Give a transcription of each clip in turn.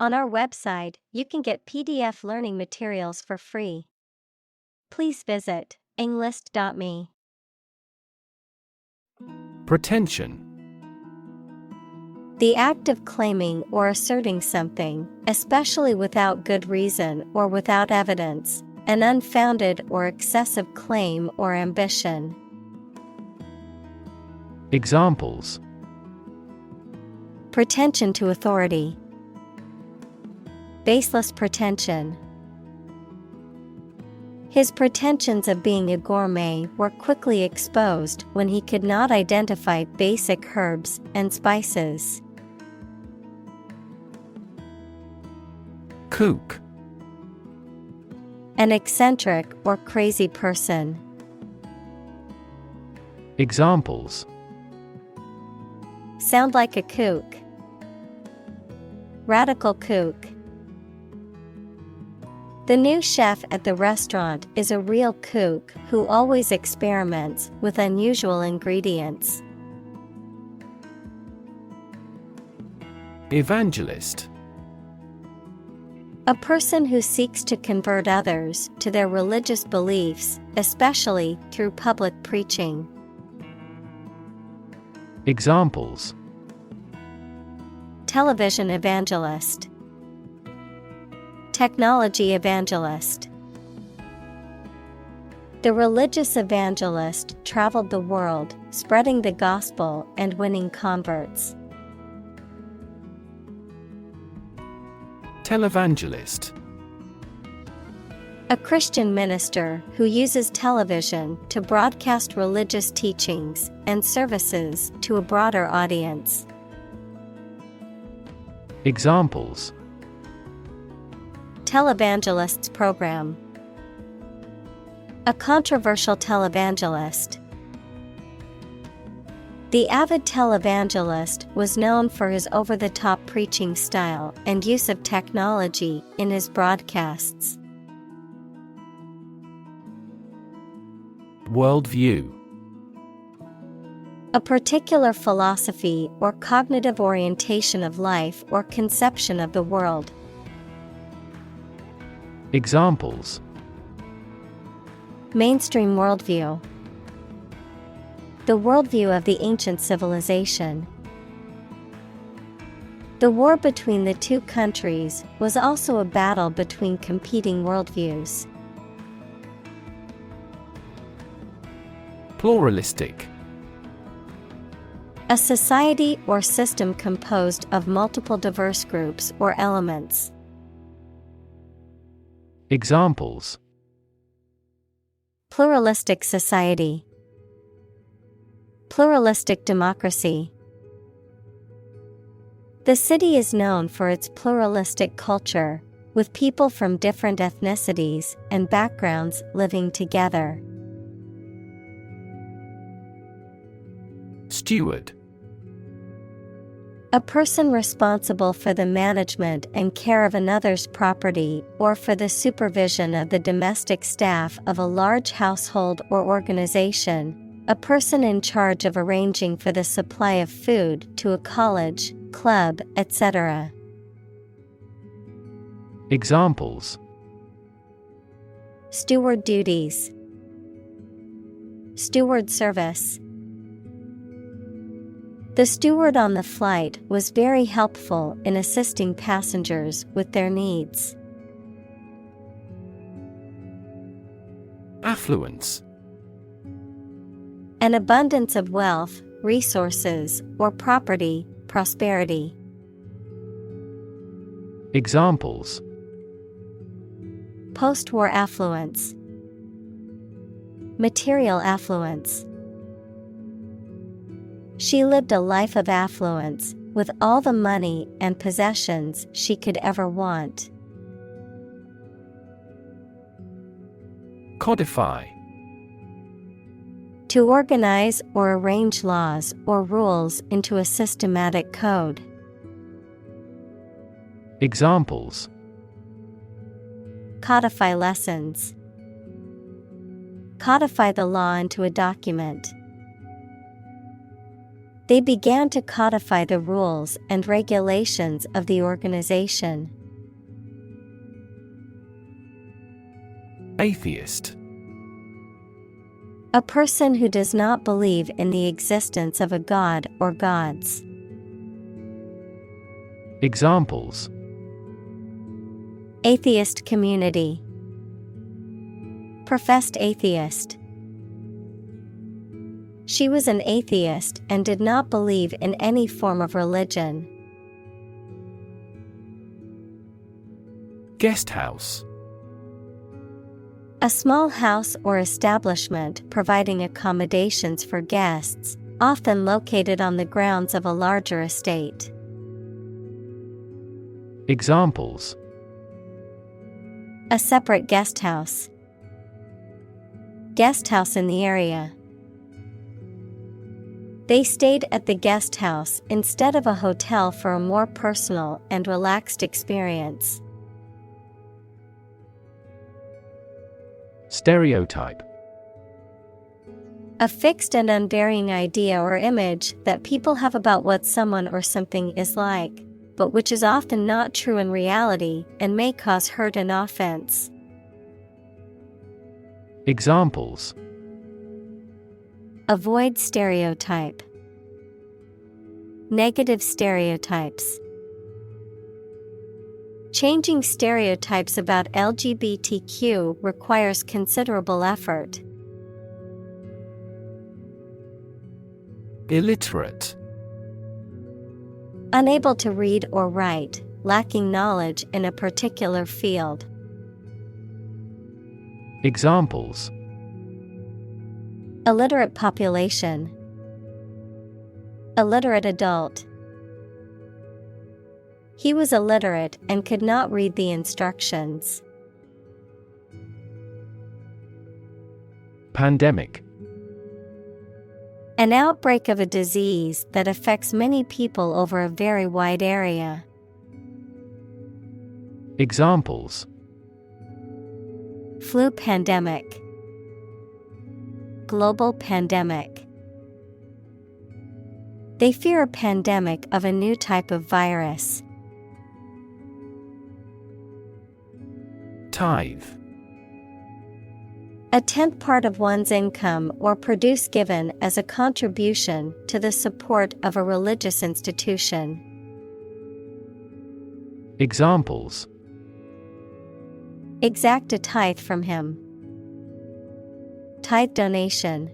On our website, you can get PDF learning materials for free. Please visit englist.me. Pretension. The act of claiming or asserting something, especially without good reason or without evidence, an unfounded or excessive claim or ambition. Examples: Pretension to authority. Baseless pretension. His pretensions of being a gourmet were quickly exposed when he could not identify basic herbs and spices. Kook. An eccentric or crazy person. Examples: Sound like a kook. Radical kook. The new chef at the restaurant is a real kook who always experiments with unusual ingredients. Evangelist. A person who seeks to convert others to their religious beliefs, especially through public preaching. Examples: Television evangelist. Technology evangelist. The religious evangelist traveled the world, spreading the gospel and winning converts. Televangelist. A Christian minister who uses television to broadcast religious teachings and services to a broader audience. Examples: Televangelist's program. A controversial televangelist. The avid televangelist was known for his over-the-top preaching style and use of technology in his broadcasts. Worldview. A particular philosophy or cognitive orientation of life or conception of the world. Examples: Mainstream worldview. The worldview of the ancient civilization. The war between the two countries was also a battle between competing worldviews. Pluralistic. A society or system composed of multiple diverse groups or elements. Examples: Pluralistic society. Pluralistic democracy. The city is known for its pluralistic culture, with people from different ethnicities and backgrounds living together. Steward. A person responsible for the management and care of another's property or for the supervision of the domestic staff of a large household or organization. A person in charge of arranging for the supply of food to a college, club, etc. Examples: Steward duties. Steward service. The steward on the flight was very helpful in assisting passengers with their needs. Affluence. An abundance of wealth, resources, or property, prosperity. Examples: Post-war affluence. Material affluence. She lived a life of affluence, with all the money and possessions she could ever want. Codify. To organize or arrange laws or rules into a systematic code. Examples: Codify lessons. Codify the law into a document. They began to codify the rules and regulations of the organization. Atheist. A person who does not believe in the existence of a god or gods. Examples: Atheist community. Professed atheist. She was an atheist and did not believe in any form of religion. Guest house. A small house or establishment providing accommodations for guests, often located on the grounds of a larger estate. Examples: A separate guest house. Guest house in the area. They stayed at the guest house instead of a hotel for a more personal and relaxed experience. Stereotype. A fixed and unvarying idea or image that people have about what someone or something is like, but which is often not true in reality and may cause hurt and offense. Examples: Avoid stereotype. Negative stereotypes. Changing stereotypes about LGBTQ requires considerable effort. Illiterate. Unable to read or write, lacking knowledge in a particular field. Examples: Illiterate population. Illiterate adult. He was illiterate and could not read the instructions. Pandemic. An outbreak of a disease that affects many people over a very wide area. Examples: Flu pandemic. Global pandemic. They fear a pandemic of a new type of virus. Tithe. A tenth part of one's income or produce given as a contribution to the support of a religious institution. Examples: Exact a tithe from him. Tithe donation.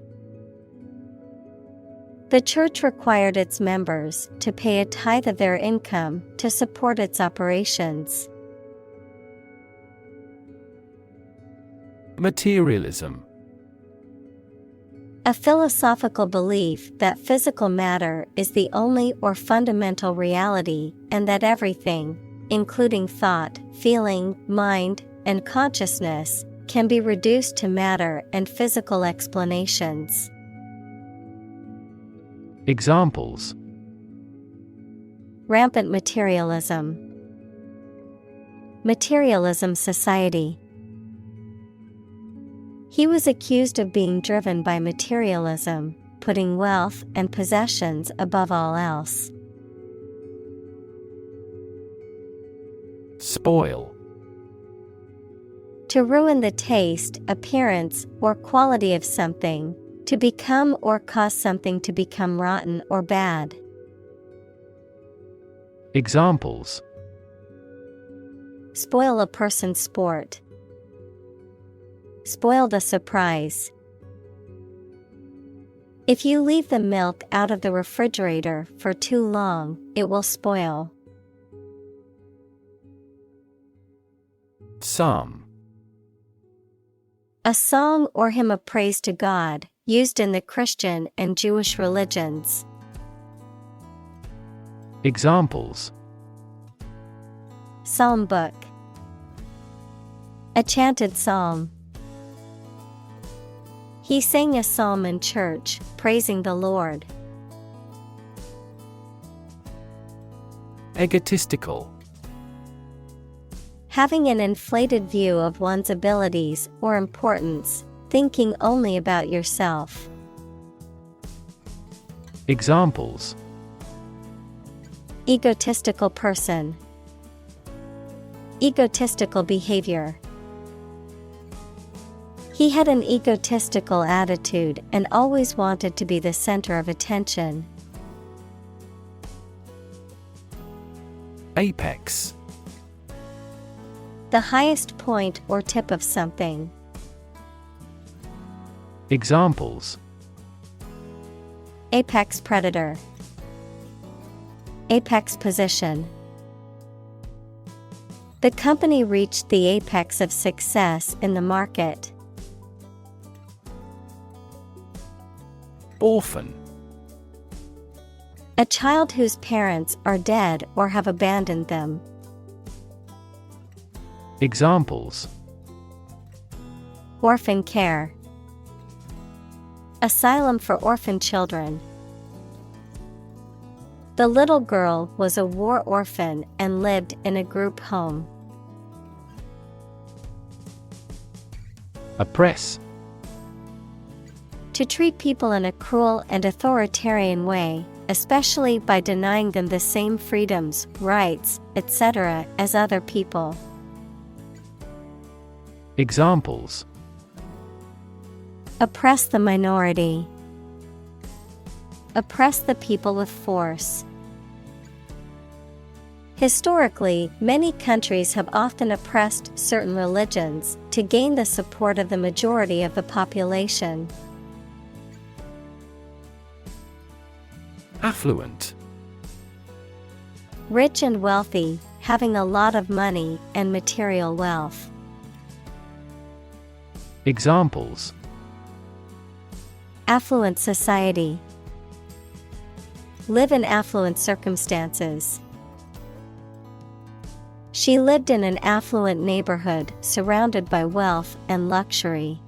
The church required its members to pay a tithe of their income to support its operations. Materialism. A philosophical belief that physical matter is the only or fundamental reality and that everything, including thought, feeling, mind, and consciousness, can be reduced to matter and physical explanations. Examples: Rampant materialism. Materialism society. He was accused of being driven by materialism, putting wealth and possessions above all else. Spoil. To ruin the taste, appearance, or quality of something, to become or cause something to become rotten or bad. Examples: Spoil a person's sport. Spoil the surprise. If you leave the milk out of the refrigerator for too long, it will spoil. Psalm. A song or hymn of praise to God, used in the Christian and Jewish religions. Examples: Psalm book. A chanted psalm. He sang a psalm in church, praising the Lord. Egotistical. Having an inflated view of one's abilities or importance, thinking only about yourself. Examples: egotistical person, egotistical behavior. He had an egotistical attitude and always wanted to be the center of attention. Apex. The highest point or tip of something. Examples: Apex predator, apex position. The company reached the apex of success in the market. Orphan. A child whose parents are dead or have abandoned them. Examples: Orphan care, asylum for orphan children. The little girl was a war orphan and lived in a group home. Oppress. To treat people in a cruel and authoritarian way, especially by denying them the same freedoms, rights, etc. as other people. Examples: Oppress the minority. Oppress the people with force. Historically, many countries have often oppressed certain religions to gain the support of the majority of the population. Affluent. Rich and wealthy, having a lot of money and material wealth. Examples: Affluent society. Live in affluent circumstances. She lived in an affluent neighborhood surrounded by wealth and luxury.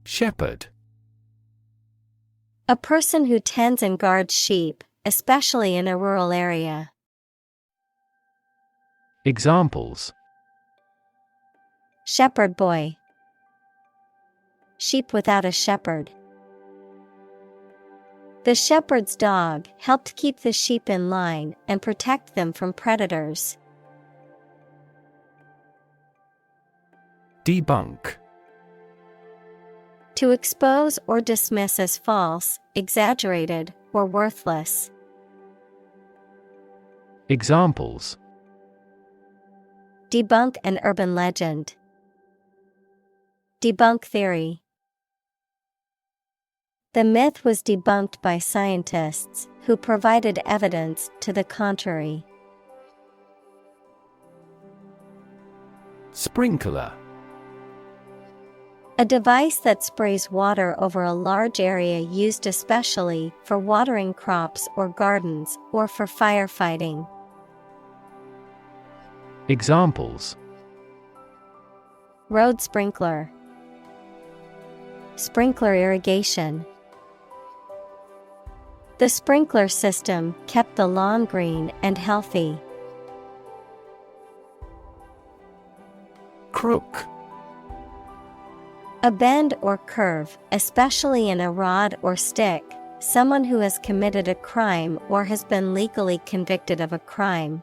Shepherd. A person who tends and guards sheep, especially in a rural area. Examples: Shepherd boy. Sheep without a shepherd. The shepherd's dog helped keep the sheep in line and protect them from predators. Debunk. To expose or dismiss as false, exaggerated, or worthless. Examples: Debunk an urban legend. Debunk theory. The myth was debunked by scientists who provided evidence to the contrary. Sprinkler. A device that sprays water over a large area used especially for watering crops or gardens or for firefighting. Examples: Road sprinkler. Sprinkler irrigation. The sprinkler system kept the lawn green and healthy. Crook. A bend or curve, especially in a rod or stick, someone who has committed a crime or has been legally convicted of a crime.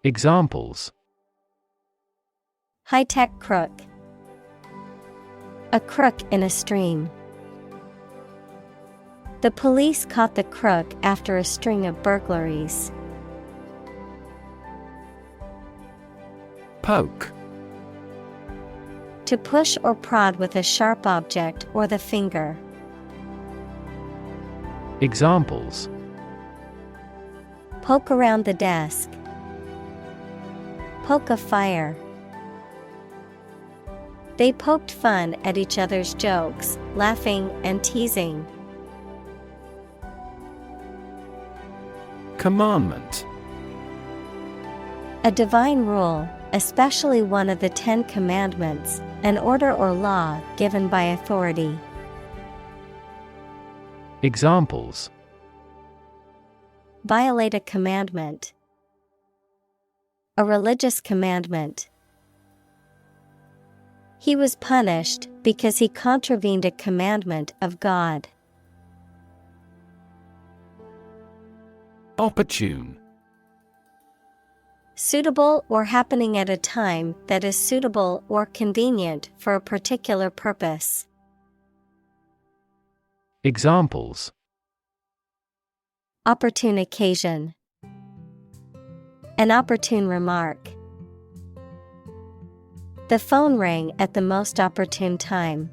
Examples: High-tech crook. A crook in a stream. The police caught the crook after a string of burglaries. Poke. To push or prod with a sharp object or the finger. Examples: Poke around the desk. Poke a fire. They poked fun at each other's jokes, laughing and teasing. Commandment. A divine rule, especially one of the 10 Commandments, an order or law given by authority. Examples: Violate a commandment. A religious commandment. He was punished because he contravened a commandment of God. Opportune. Suitable or happening at a time that is suitable or convenient for a particular purpose. Examples: Opportune occasion. An opportune remark. The phone rang at the most opportune time.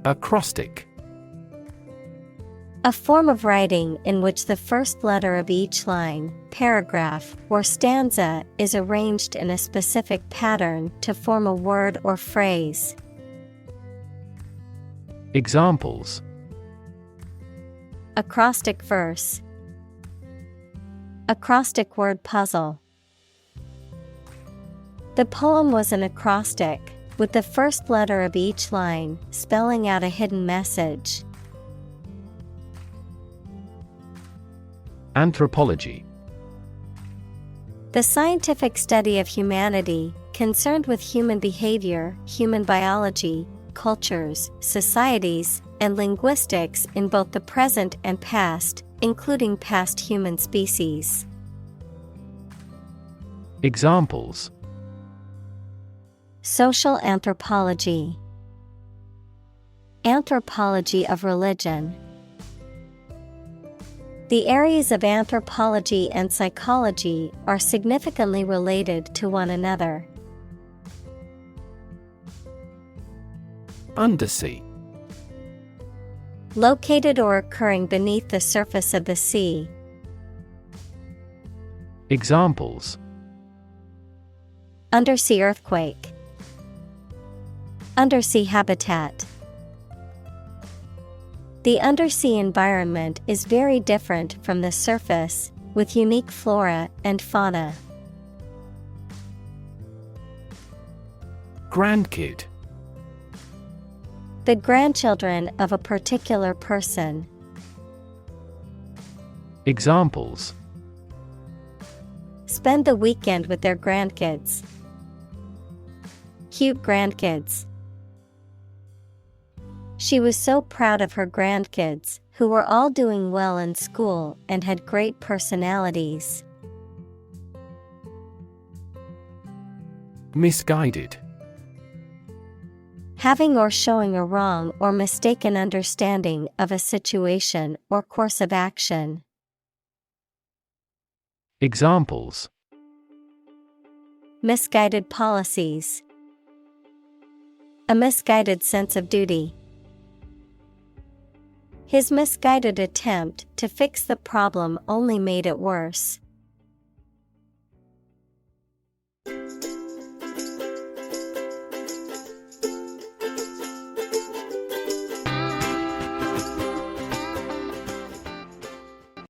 Acrostic. A form of writing in which the first letter of each line, paragraph, or stanza is arranged in a specific pattern to form a word or phrase. Examples: Acrostic verse. Acrostic word puzzle. The poem was an acrostic, with the first letter of each line spelling out a hidden message. Anthropology. The scientific study of humanity, concerned with human behavior, human biology, cultures, societies, and linguistics in both the present and past, including past human species. Examples: Social anthropology. Anthropology of religion. The areas of anthropology and psychology are significantly related to one another. Undersea. Located or occurring beneath the surface of the sea. Examples: Undersea earthquake. Undersea habitat. The undersea environment is very different from the surface, with unique flora and fauna. Grandkid. The grandchildren of a particular person. Examples: Spend the weekend with their grandkids. Cute grandkids. She was so proud of her grandkids, who were all doing well in school and had great personalities. Misguided. Having or showing a wrong or mistaken understanding of a situation or course of action. Examples: Misguided policies. A misguided sense of duty. His misguided attempt to fix the problem only made it worse.